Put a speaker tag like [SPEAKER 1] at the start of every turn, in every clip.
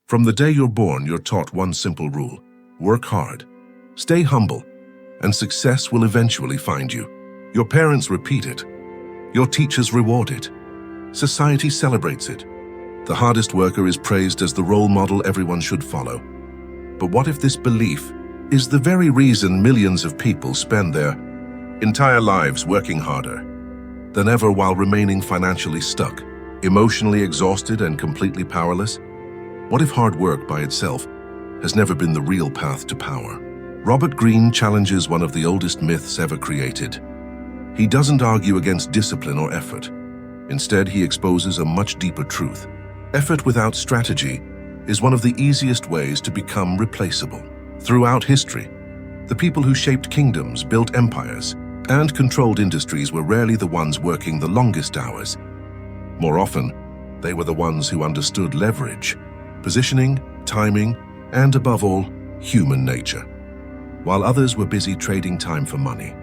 [SPEAKER 1] From the day you're born, you're taught one simple rule: work hard, stay humble, and success will eventually find you. Your parents repeat it. Your teachers reward it. Society celebrates it. The hardest worker is praised as the role model everyone should follow. But what if this belief is the very reason millions of people spend their entire lives working harder than ever while remaining financially stuck, emotionally exhausted, and completely powerless? What if hard work by itself has never been the real path to power? Robert Greene challenges one of the oldest myths ever created. He doesn't argue against discipline or effort. Instead, he exposes a much deeper truth. Effort without strategy is one of the easiest ways to become replaceable. Throughout history, the people who shaped kingdoms, built empires, and controlled industries were rarely the ones working the longest hours. More often, they were the ones who understood leverage, positioning, timing, and above all, human nature. While others were busy trading time for money,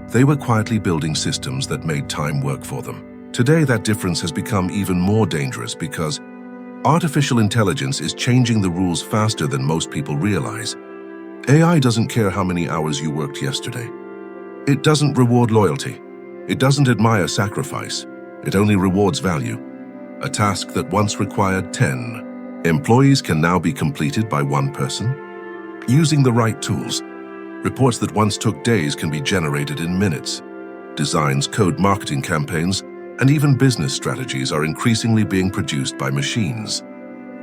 [SPEAKER 1] they were quietly building systems that made time work for them. Today, that difference has become even more dangerous because artificial intelligence is changing the rules faster than most people realize. AI doesn't care how many hours you worked yesterday. It doesn't reward loyalty. It doesn't admire sacrifice. It only rewards value. A task that once required 10 employees can now be completed by one person. Using the right tools, reports that once took days can be generated in minutes. Designs, code, marketing campaigns, and even business strategies are increasingly being produced by machines.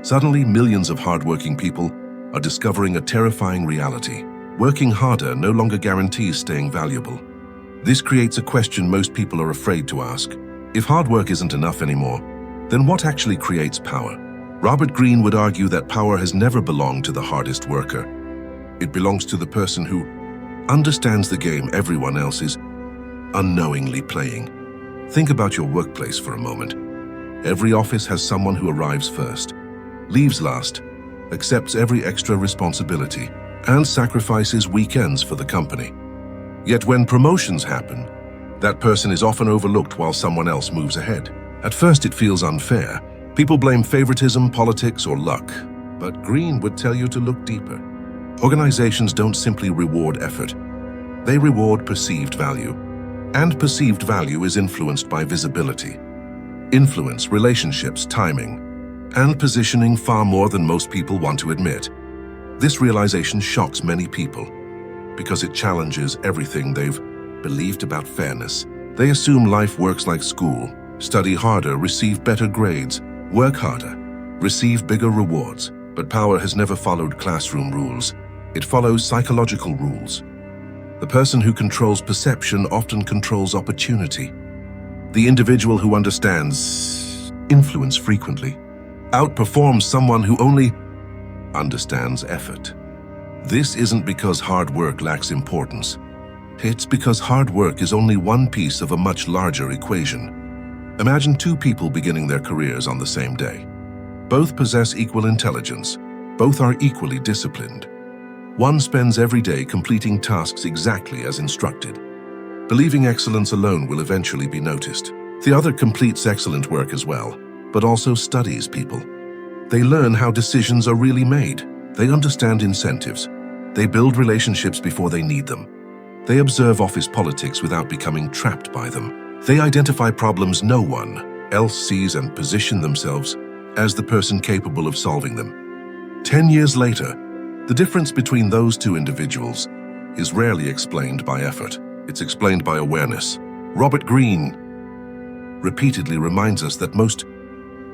[SPEAKER 1] Suddenly, millions of hardworking people are discovering a terrifying reality. Working harder no longer guarantees staying valuable. This creates a question most people are afraid to ask. If hard work isn't enough anymore, then what actually creates power? Robert Greene would argue that power has never belonged to the hardest worker. It belongs to the person who understands the game everyone else is unknowingly playing. Think about your workplace for a moment. Every office has someone who arrives first, leaves last, accepts every extra responsibility, and sacrifices weekends for the company. Yet when promotions happen, that person is often overlooked while someone else moves ahead. At first, it feels unfair. People blame favoritism, politics, or luck. But Greene would tell you to look deeper. Organizations don't simply reward effort. They reward perceived value. And perceived value is influenced by visibility. Influence, relationships, timing, and positioning far more than most people want to admit. This realization shocks many people because it challenges everything they've believed about fairness. They assume life works like school: study harder, receive better grades, work harder, receive bigger rewards. But power has never followed classroom rules. It follows psychological rules. The person who controls perception often controls opportunity. The individual who understands influence frequently outperforms someone who only understands effort. This isn't because hard work lacks importance. It's because hard work is only one piece of a much larger equation. Imagine two people beginning their careers on the same day. Both possess equal intelligence. Both are equally disciplined. One spends every day completing tasks exactly as instructed, believing excellence alone will eventually be noticed. The other completes excellent work as well, but also studies people. They learn how decisions are really made. They understand incentives. They build relationships before they need them. They observe office politics without becoming trapped by them. They identify problems no one else sees and position themselves as the person capable of solving them. 10 years later, the difference between those two individuals is rarely explained by effort. It's explained by awareness. Robert Greene repeatedly reminds us that most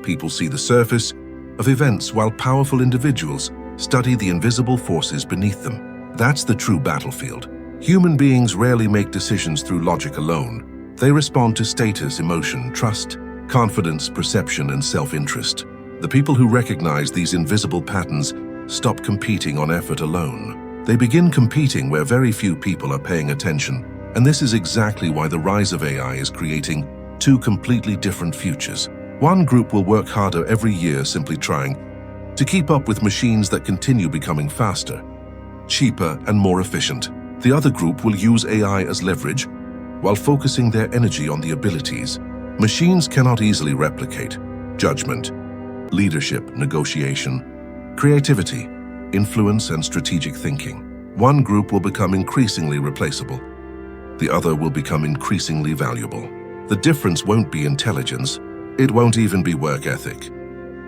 [SPEAKER 1] people see the surface of events while powerful individuals study the invisible forces beneath them. That's the true battlefield. Human beings rarely make decisions through logic alone. They respond to status, emotion, trust, confidence, perception, and self-interest. The people who recognize these invisible patterns stop competing on effort alone. They begin competing where very few people are paying attention. And this is exactly why the rise of AI is creating two completely different futures. One group will work harder every year simply trying to keep up with machines that continue becoming faster, cheaper, and more efficient. The other group will use AI as leverage while focusing their energy on the abilities machines cannot easily replicate: judgment, leadership, negotiation, Creativity, influence, and strategic thinking. One group will become increasingly replaceable. The other will become increasingly valuable. The difference won't be intelligence. It won't even be work ethic.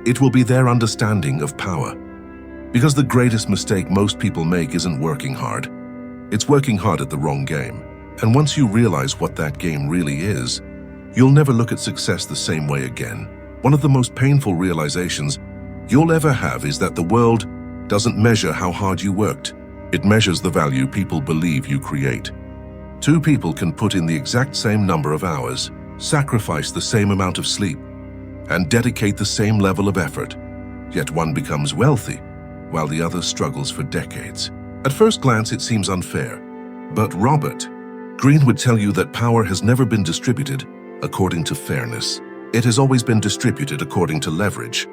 [SPEAKER 1] It will be their understanding of power. Because the greatest mistake most people make isn't working hard. It's working hard at the wrong game. And once you realize what that game really is, you'll never look at success the same way again. One of the most painful realizations you'll ever have is that the world doesn't measure how hard you worked. It measures the value people believe you create. Two people can put in the exact same number of hours, sacrifice the same amount of sleep, and dedicate the same level of effort. Yet one becomes wealthy, while the other struggles for decades. At first glance, it seems unfair. But Robert Greene would tell you that power has never been distributed according to fairness. It has always been distributed according to leverage.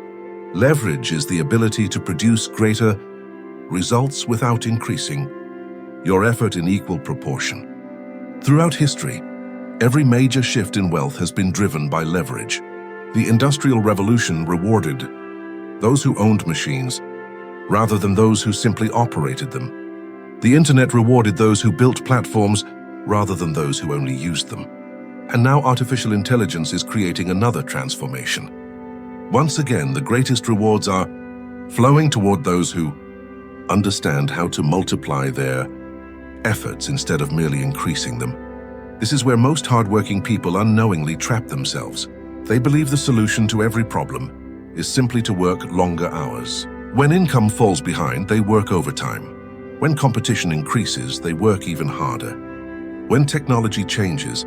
[SPEAKER 1] Leverage is the ability to produce greater results without increasing your effort in equal proportion. Throughout history, every major shift in wealth has been driven by leverage. The Industrial Revolution rewarded those who owned machines rather than those who simply operated them. The internet rewarded those who built platforms rather than those who only used them. And now artificial intelligence is creating another transformation. Once again, the greatest rewards are flowing toward those who understand how to multiply their efforts instead of merely increasing them. This is where most hardworking people unknowingly trap themselves. They believe the solution to every problem is simply to work longer hours. When income falls behind, they work overtime. When competition increases, they work even harder. When technology changes,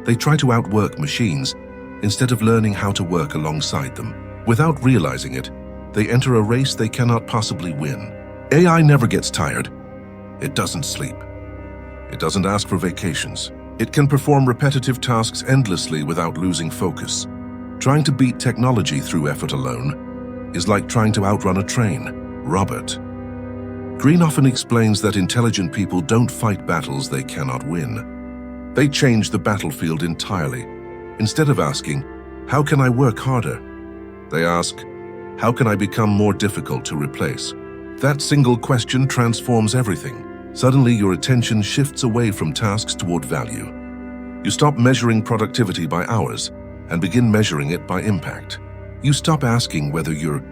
[SPEAKER 1] they try to outwork machines instead of learning how to work alongside them. Without realizing it, they enter a race they cannot possibly win. AI never gets tired. It doesn't sleep. It doesn't ask for vacations. It can perform repetitive tasks endlessly without losing focus. Trying to beat technology through effort alone is like trying to outrun a train. Robert Greene often explains that intelligent people don't fight battles they cannot win. They change the battlefield entirely. Instead of asking, "How can I work harder?" they ask, "How can I become more difficult to replace?" That single question transforms everything. Suddenly, your attention shifts away from tasks toward value. You stop measuring productivity by hours and begin measuring it by impact. You stop asking whether you're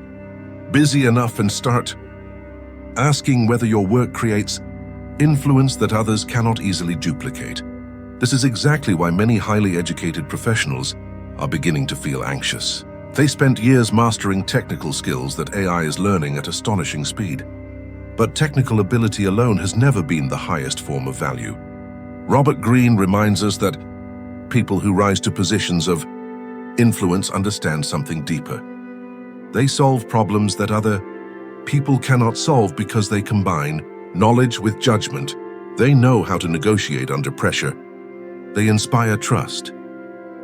[SPEAKER 1] busy enough and start asking whether your work creates influence that others cannot easily duplicate. This is exactly why many highly educated professionals are beginning to feel anxious. They spent years mastering technical skills that AI is learning at astonishing speed. But technical ability alone has never been the highest form of value. Robert Greene reminds us that people who rise to positions of influence understand something deeper. They solve problems that other people cannot solve because they combine knowledge with judgment. They know how to negotiate under pressure. They inspire trust.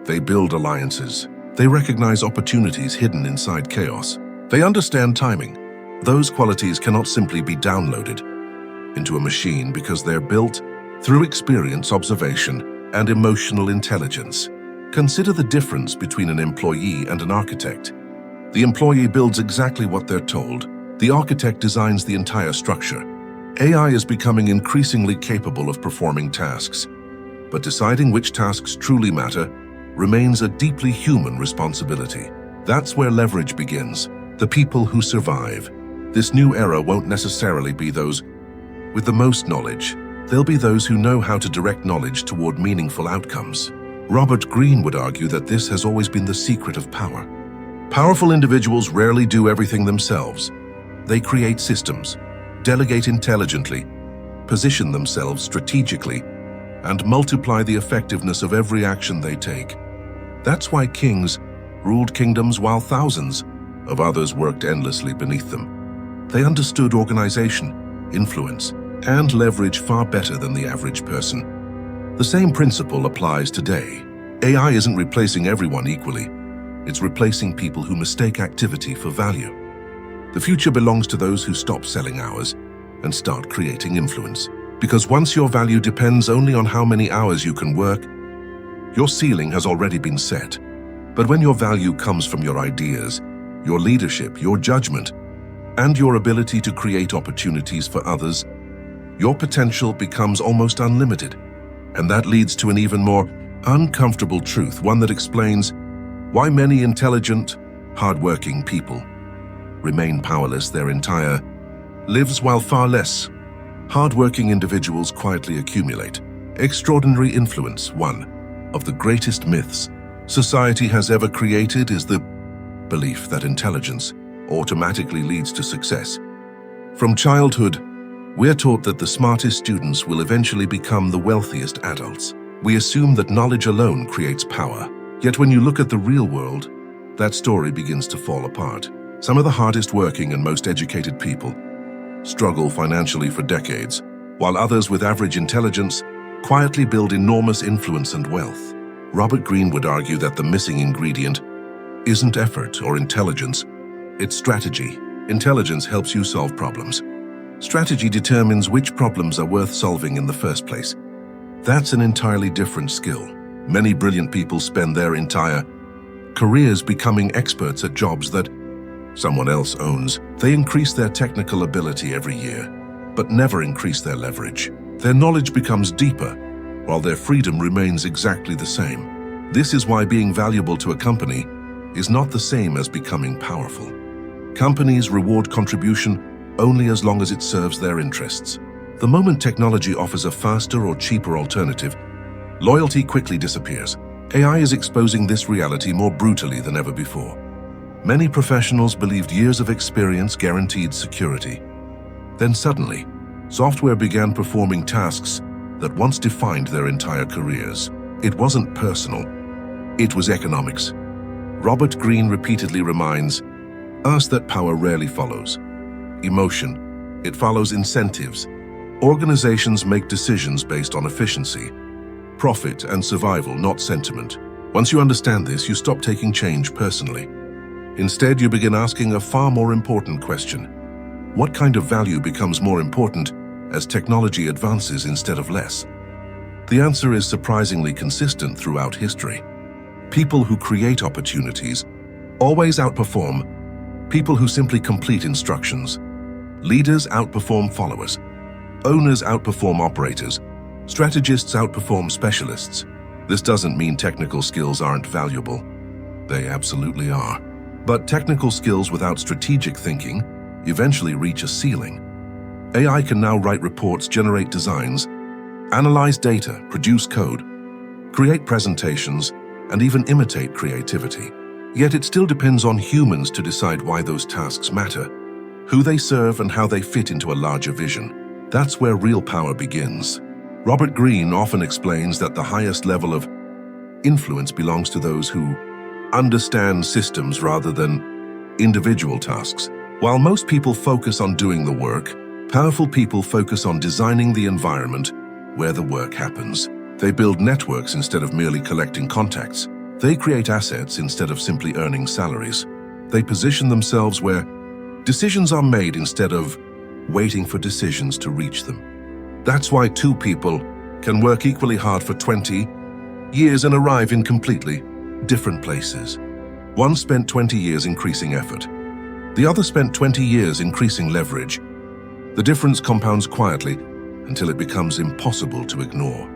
[SPEAKER 1] They build alliances. They recognize opportunities hidden inside chaos. They understand timing. Those qualities cannot simply be downloaded into a machine because they're built through experience, observation, and emotional intelligence. Consider the difference between an employee and an architect. The employee builds exactly what they're told. The architect designs the entire structure. AI is becoming increasingly capable of performing tasks, but deciding which tasks truly matter remains a deeply human responsibility. That's where leverage begins. The people who survive. This new era won't necessarily be those with the most knowledge. They'll be those who know how to direct knowledge toward meaningful outcomes. Robert Greene would argue that this has always been the secret of power. Powerful individuals rarely do everything themselves. They create systems, delegate intelligently, position themselves strategically, and multiply the effectiveness of every action they take. That's why kings ruled kingdoms while thousands of others worked endlessly beneath them. They understood organization, influence, and leverage far better than the average person. The same principle applies today. AI isn't replacing everyone equally. It's replacing people who mistake activity for value. The future belongs to those who stop selling hours and start creating influence. Because once your value depends only on how many hours you can work, your ceiling has already been set. But when your value comes from your ideas, your leadership, your judgment, and your ability to create opportunities for others, your potential becomes almost unlimited. And that leads to an even more uncomfortable truth, one that explains why many intelligent, hardworking people remain powerless their entire lives, while far less hardworking individuals quietly accumulate extraordinary influence. One of the greatest myths society has ever created is the belief that intelligence automatically leads to success. From childhood, we're taught that the smartest students will eventually become the wealthiest adults. We assume that knowledge alone creates power. Yet when you look at the real world, that story begins to fall apart. Some of the hardest working and most educated people struggle financially for decades, while others with average intelligence quietly build enormous influence and wealth. Robert Greene would argue that the missing ingredient isn't effort or intelligence, it's strategy. Intelligence helps you solve problems. Strategy determines which problems are worth solving in the first place. That's an entirely different skill. Many brilliant people spend their entire careers becoming experts at jobs that someone else owns. They increase their technical ability every year, but never increase their leverage. Their knowledge becomes deeper, while their freedom remains exactly the same. This is why being valuable to a company is not the same as becoming powerful. Companies reward contribution only as long as it serves their interests. The moment technology offers a faster or cheaper alternative, loyalty quickly disappears. AI is exposing this reality more brutally than ever before. Many professionals believed years of experience guaranteed security. Then suddenly, software began performing tasks that once defined their entire careers. It wasn't personal, it was economics. Robert Greene repeatedly reminds us that power rarely follows emotion, it follows incentives. Organizations make decisions based on efficiency, profit, and survival, not sentiment. Once you understand this, you stop taking change personally. Instead, you begin asking a far more important question. What kind of value becomes more important as technology advances instead of less? The answer is surprisingly consistent throughout history. People who create opportunities always outperform people who simply complete instructions. Leaders outperform followers. Owners outperform operators. Strategists outperform specialists. This doesn't mean technical skills aren't valuable. They absolutely are. But technical skills without strategic thinking eventually reach a ceiling. AI can now write reports, generate designs, analyze data, produce code, create presentations, and even imitate creativity. Yet it still depends on humans to decide why those tasks matter, who they serve, and how they fit into a larger vision. That's where real power begins. Robert Greene often explains that the highest level of influence belongs to those who understand systems rather than individual tasks. While most people focus on doing the work, powerful people focus on designing the environment where the work happens. They build networks instead of merely collecting contacts. They create assets instead of simply earning salaries. They position themselves where decisions are made instead of waiting for decisions to reach them. That's why two people can work equally hard for 20 years and arrive in completely different places. One spent 20 years increasing effort. The other spent 20 years increasing leverage. The difference compounds quietly until it becomes impossible to ignore.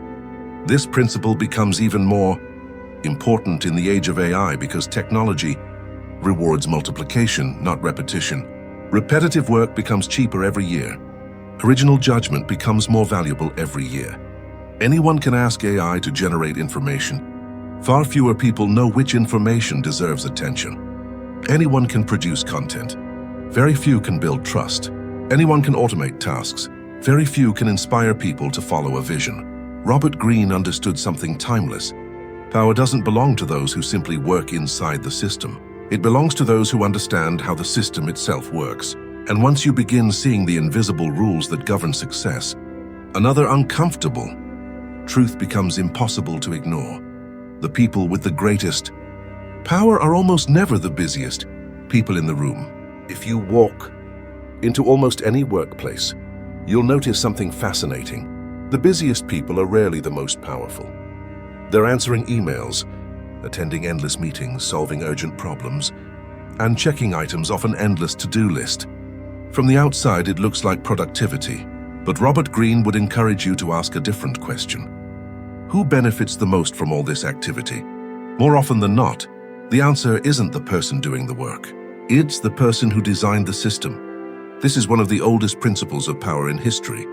[SPEAKER 1] This principle becomes even more important in the age of AI because technology rewards multiplication, not repetition. Repetitive work becomes cheaper every year. Original judgment becomes more valuable every year. Anyone can ask AI to generate information. Far fewer people know which information deserves attention. Anyone can produce content. Very few can build trust. Anyone can automate tasks. Very few can inspire people to follow a vision. Robert Greene understood something timeless. Power doesn't belong to those who simply work inside the system. It belongs to those who understand how the system itself works. And once you begin seeing the invisible rules that govern success, another uncomfortable truth becomes impossible to ignore. The people with the greatest power are almost never the busiest people in the room. If you walk into almost any workplace, you'll notice something fascinating. The busiest people are rarely the most powerful. They're answering emails, attending endless meetings, solving urgent problems, and checking items off an endless to-do list. From the outside, it looks like productivity, but Robert Greene would encourage you to ask a different question. Who benefits the most from all this activity? More often than not, the answer isn't the person doing the work. It's the person who designed the system. This is one of the oldest principles of power in history.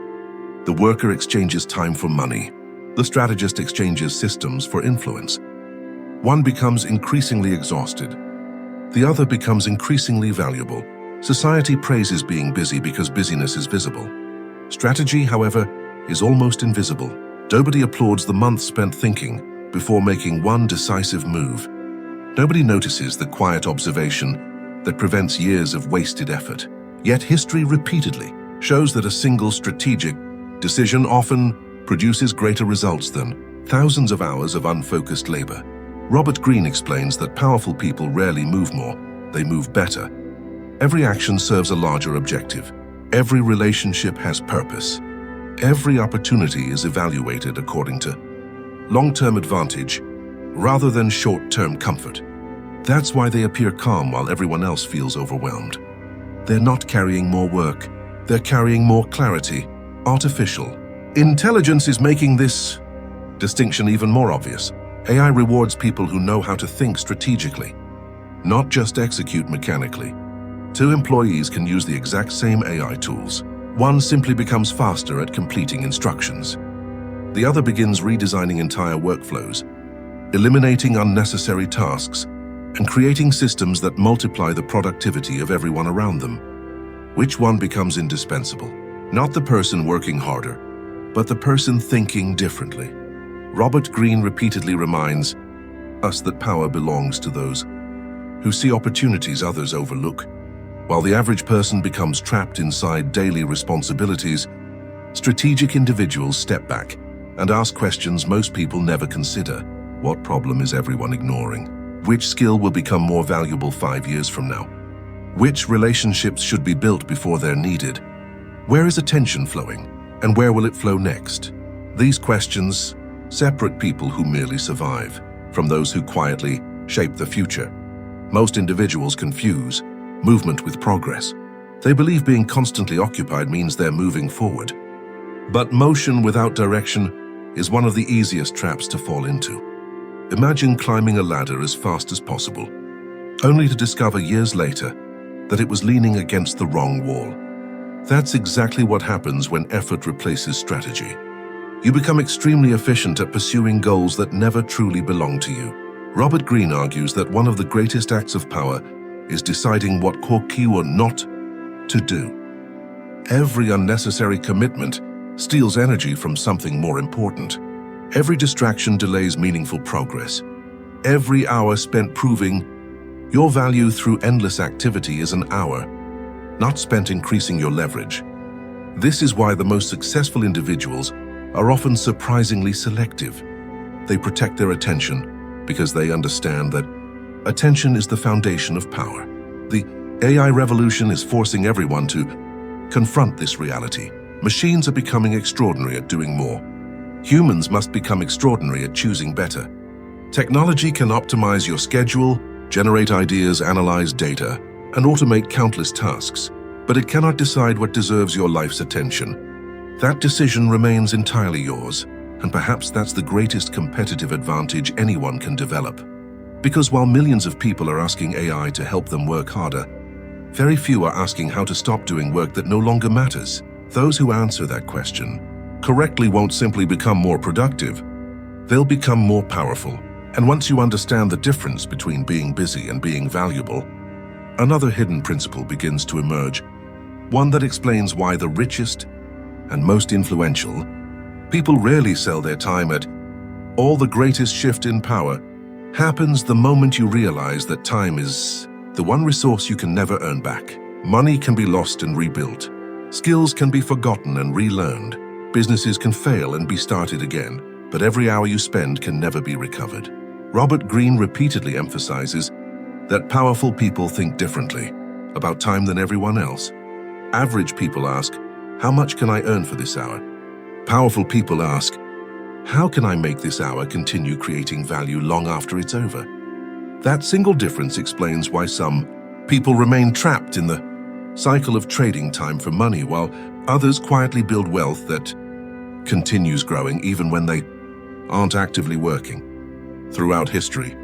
[SPEAKER 1] The worker exchanges time for money. The strategist exchanges systems for influence. One becomes increasingly exhausted. The other becomes increasingly valuable. Society praises being busy because busyness is visible. Strategy, however, is almost invisible. Nobody applauds the months spent thinking before making one decisive move. Nobody notices the quiet observation that prevents years of wasted effort. Yet history repeatedly shows that a single strategic decision often produces greater results than thousands of hours of unfocused labor. Robert Greene explains that powerful people rarely move more, they move better. Every action serves a larger objective. Every relationship has purpose. Every opportunity is evaluated according to long-term advantage rather than short-term comfort. That's why they appear calm while everyone else feels overwhelmed. They're not carrying more work, they're carrying more clarity. Artificial intelligence is making this distinction even more obvious. AI rewards people who know how to think strategically, not just execute mechanically. Two employees can use the exact same AI tools. One simply becomes faster at completing instructions. The other begins redesigning entire workflows, eliminating unnecessary tasks, and creating systems that multiply the productivity of everyone around them. Which one becomes indispensable? Not the person working harder, but the person thinking differently. Robert Greene repeatedly reminds us that power belongs to those who see opportunities others overlook. While the average person becomes trapped inside daily responsibilities, strategic individuals step back and ask questions most people never consider. What problem is everyone ignoring? Which skill will become more valuable 5 years from now? Which relationships should be built before they're needed? Where is attention flowing, and where will it flow next? These questions separate people who merely survive from those who quietly shape the future. Most individuals confuse movement with progress. They believe being constantly occupied means they're moving forward. But motion without direction is one of the easiest traps to fall into. Imagine climbing a ladder as fast as possible, only to discover years later that it was leaning against the wrong wall. That's exactly what happens when effort replaces strategy. You become extremely efficient at pursuing goals that never truly belong to you. Robert Greene argues that one of the greatest acts of power is deciding what or not to do. Every unnecessary commitment steals energy from something more important. Every distraction delays meaningful progress. Every hour spent proving your value through endless activity is an hour not spent increasing your leverage. This is why the most successful individuals are often surprisingly selective. They protect their attention because they understand that attention is the foundation of power. The AI revolution is forcing everyone to confront this reality. Machines are becoming extraordinary at doing more. Humans must become extraordinary at choosing better. Technology can optimize your schedule, generate ideas, analyze data, and automate countless tasks, but it cannot decide what deserves your life's attention. That decision remains entirely yours, and perhaps that's the greatest competitive advantage anyone can develop. Because while millions of people are asking AI to help them work harder, very few are asking how to stop doing work that no longer matters. Those who answer that question correctly won't simply become more productive, they'll become more powerful. And once you understand the difference between being busy and being valuable, another hidden principle begins to emerge, one that explains why the richest and most influential people rarely sell their time at all. The greatest shift in power happens the moment you realize that time is the one resource you can never earn back. Money can be lost and rebuilt. Skills can be forgotten and relearned. Businesses can fail and be started again, but every hour you spend can never be recovered. Robert Greene repeatedly emphasizes that powerful people think differently about time than everyone else. Average people ask, how much can I earn for this hour? Powerful people ask, how can I make this hour continue creating value long after it's over? That single difference explains why some people remain trapped in the cycle of trading time for money, while others quietly build wealth that continues growing even when they aren't actively working. Throughout history,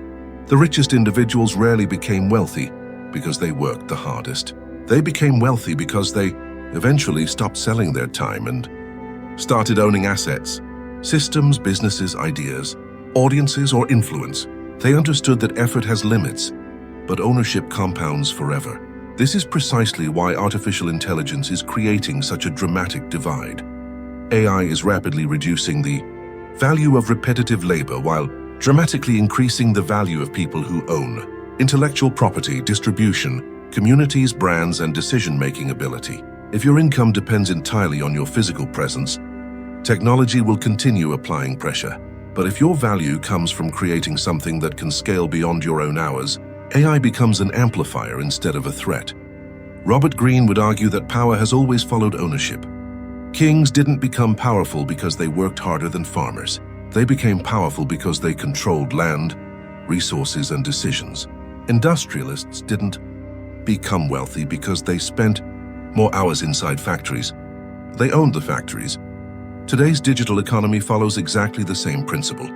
[SPEAKER 1] the richest individuals rarely became wealthy because they worked the hardest. They became wealthy because they eventually stopped selling their time and started owning assets, systems, businesses, ideas, audiences, or influence. They understood that effort has limits, but ownership compounds forever. This is precisely why artificial intelligence is creating such a dramatic divide. AI is rapidly reducing the value of repetitive labor while dramatically increasing the value of people who own intellectual property, distribution, communities, brands, and decision-making ability. If your income depends entirely on your physical presence, technology will continue applying pressure. But if your value comes from creating something that can scale beyond your own hours, AI becomes an amplifier instead of a threat. Robert Greene would argue that power has always followed ownership. Kings didn't become powerful because they worked harder than farmers. They became powerful because they controlled land, resources, and decisions. Industrialists didn't become wealthy because they spent more hours inside factories. They owned the factories. Today's digital economy follows exactly the same principle.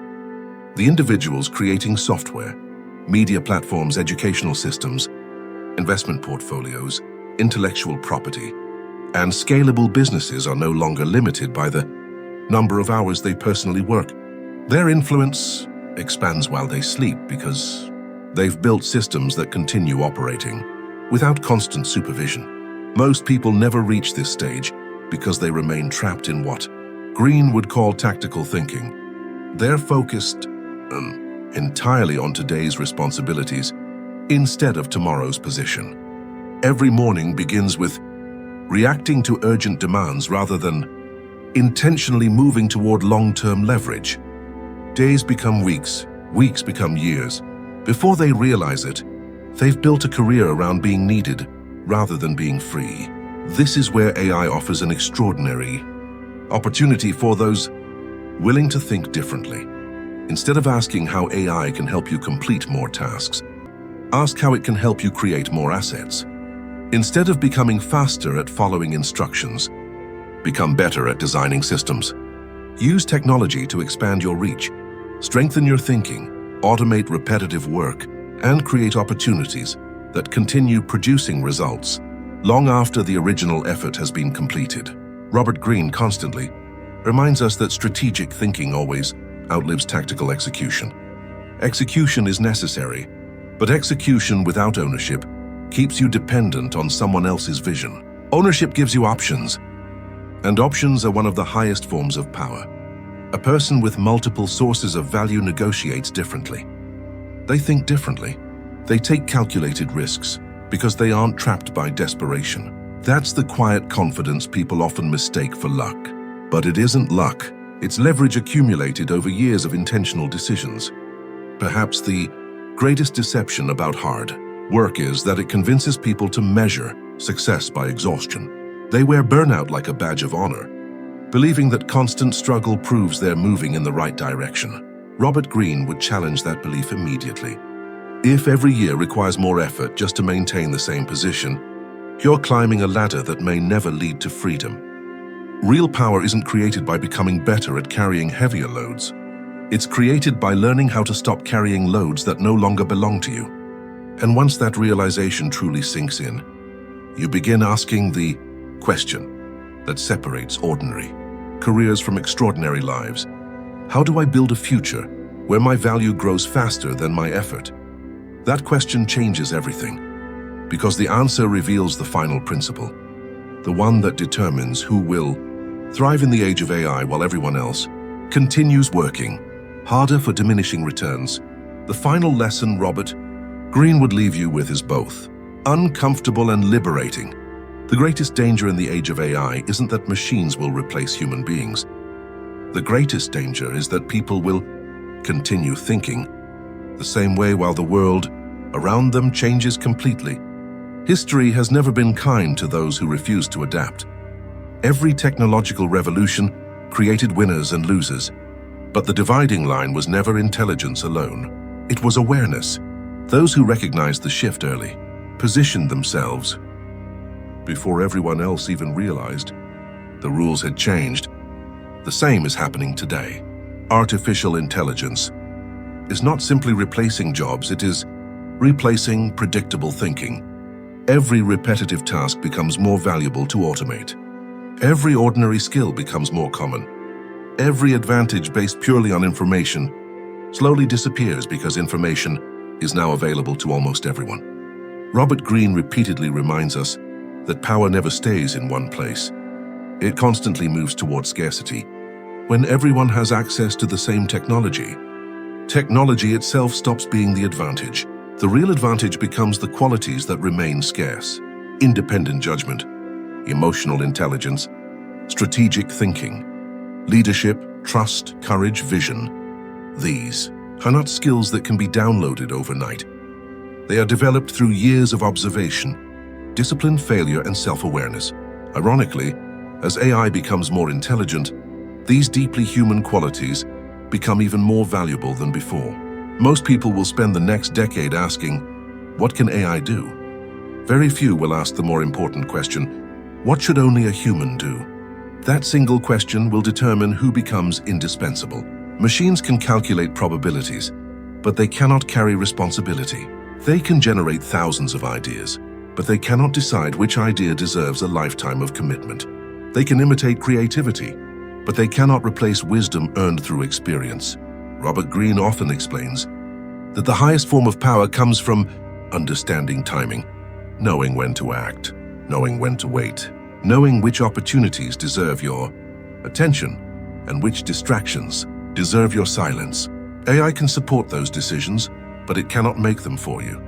[SPEAKER 1] The individuals creating software, media platforms, educational systems, investment portfolios, intellectual property, and scalable businesses are no longer limited by the number of hours they personally work. Their influence expands while they sleep because they've built systems that continue operating without constant supervision. Most people never reach this stage because they remain trapped in what Greene would call tactical thinking. They're focused entirely on today's responsibilities instead of tomorrow's position. Every morning begins with reacting to urgent demands rather than intentionally moving toward long-term leverage. Days become weeks, weeks become years. Before they realize it, they've built a career around being needed rather than being free. This is where AI offers an extraordinary opportunity for those willing to think differently. Instead of asking how AI can help you complete more tasks, ask how it can help you create more assets. Instead of becoming faster at following instructions, become better at designing systems. Use technology to expand your reach, strengthen your thinking, automate repetitive work, and create opportunities that continue producing results long after the original effort has been completed. Robert Greene constantly reminds us that strategic thinking always outlives tactical execution. Execution is necessary, but execution without ownership keeps you dependent on someone else's vision. Ownership gives you options, and options are one of the highest forms of power. A person with multiple sources of value negotiates differently. They think differently. They take calculated risks because they aren't trapped by desperation. That's the quiet confidence people often mistake for luck. But it isn't luck. It's leverage accumulated over years of intentional decisions. Perhaps the greatest deception about hard work is that it convinces people to measure success by exhaustion. They wear burnout like a badge of honor, believing that constant struggle proves they're moving in the right direction. Robert Greene would challenge that belief immediately. If every year requires more effort just to maintain the same position, you're climbing a ladder that may never lead to freedom. Real power isn't created by becoming better at carrying heavier loads. It's created by learning how to stop carrying loads that no longer belong to you. And once that realization truly sinks in, you begin asking the question that separates ordinary careers from extraordinary lives. How do I build a future where my value grows faster than my effort? That question changes everything, because the answer reveals the final principle, the one that determines who will thrive in the age of AI while everyone else continues working harder for diminishing returns. The final lesson Robert Greene would leave you with is both uncomfortable and liberating. The greatest danger in the age of AI isn't that machines will replace human beings. The greatest danger is that people will continue thinking the same way while the world around them changes completely. History has never been kind to those who refuse to adapt. Every technological revolution created winners and losers, but the dividing line was never intelligence alone. It was awareness. Those who recognized the shift early positioned themselves Before everyone else even realized, the rules had changed. The same is happening today. Artificial intelligence is not simply replacing jobs, it is replacing predictable thinking. Every repetitive task becomes more valuable to automate. Every ordinary skill becomes more common. Every advantage based purely on information slowly disappears because information is now available to almost everyone. Robert Greene repeatedly reminds us that power never stays in one place. It constantly moves toward scarcity. When everyone has access to the same technology, technology itself stops being the advantage. The real advantage becomes the qualities that remain scarce: independent judgment, emotional intelligence, strategic thinking, leadership, trust, courage, vision. These are not skills that can be downloaded overnight. They are developed through years of observation, discipline, failure, and self-awareness. Ironically, as AI becomes more intelligent, these deeply human qualities become even more valuable than before. Most people will spend the next decade asking, what can AI do? Very few will ask the more important question, what should only a human do? That single question will determine who becomes indispensable. Machines can calculate probabilities, but they cannot carry responsibility. They can generate thousands of ideas, but they cannot decide which idea deserves a lifetime of commitment. They can imitate creativity, but they cannot replace wisdom earned through experience. Robert Greene often explains that the highest form of power comes from understanding timing, knowing when to act, knowing when to wait, knowing which opportunities deserve your attention and which distractions deserve your silence. AI can support those decisions, but it cannot make them for you.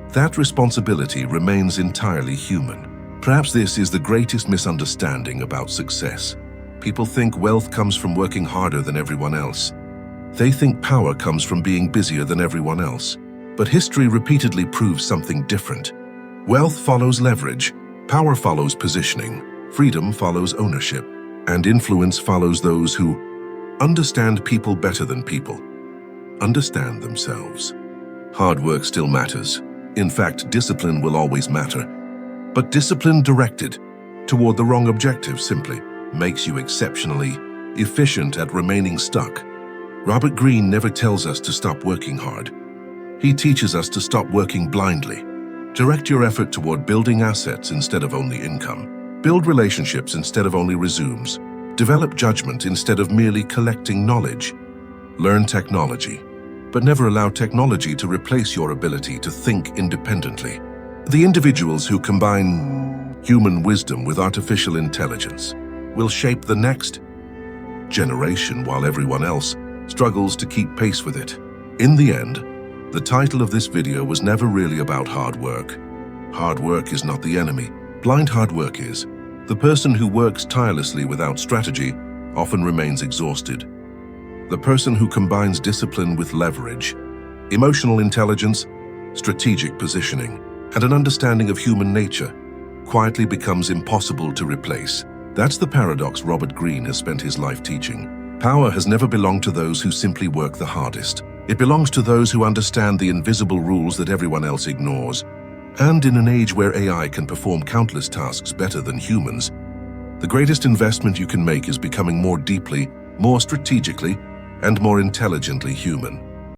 [SPEAKER 1] That responsibility remains entirely human. Perhaps this is the greatest misunderstanding about success. People think wealth comes from working harder than everyone else. They think power comes from being busier than everyone else. But history repeatedly proves something different. Wealth follows leverage, power follows positioning, freedom follows ownership, and influence follows those who understand people better than people understand themselves. Hard work still matters. In fact, discipline will always matter. But discipline directed toward the wrong objective simply makes you exceptionally efficient at remaining stuck. Robert Greene never tells us to stop working hard. He teaches us to stop working blindly. Direct your effort toward building assets instead of only income. Build relationships instead of only resumes. Develop judgment instead of merely collecting knowledge. Learn technology, but never allow technology to replace your ability to think independently. The individuals who combine human wisdom with artificial intelligence will shape the next generation while everyone else struggles to keep pace with it. In the end, the title of this video was never really about hard work. Hard work is not the enemy. Blind hard work is. The person who works tirelessly without strategy often remains exhausted. The person who combines discipline with leverage, emotional intelligence, strategic positioning, and an understanding of human nature quietly becomes impossible to replace. That's the paradox Robert Greene has spent his life teaching. Power has never belonged to those who simply work the hardest. It belongs to those who understand the invisible rules that everyone else ignores. And in an age where AI can perform countless tasks better than humans, the greatest investment you can make is becoming more deeply, more strategically, and more intelligently human.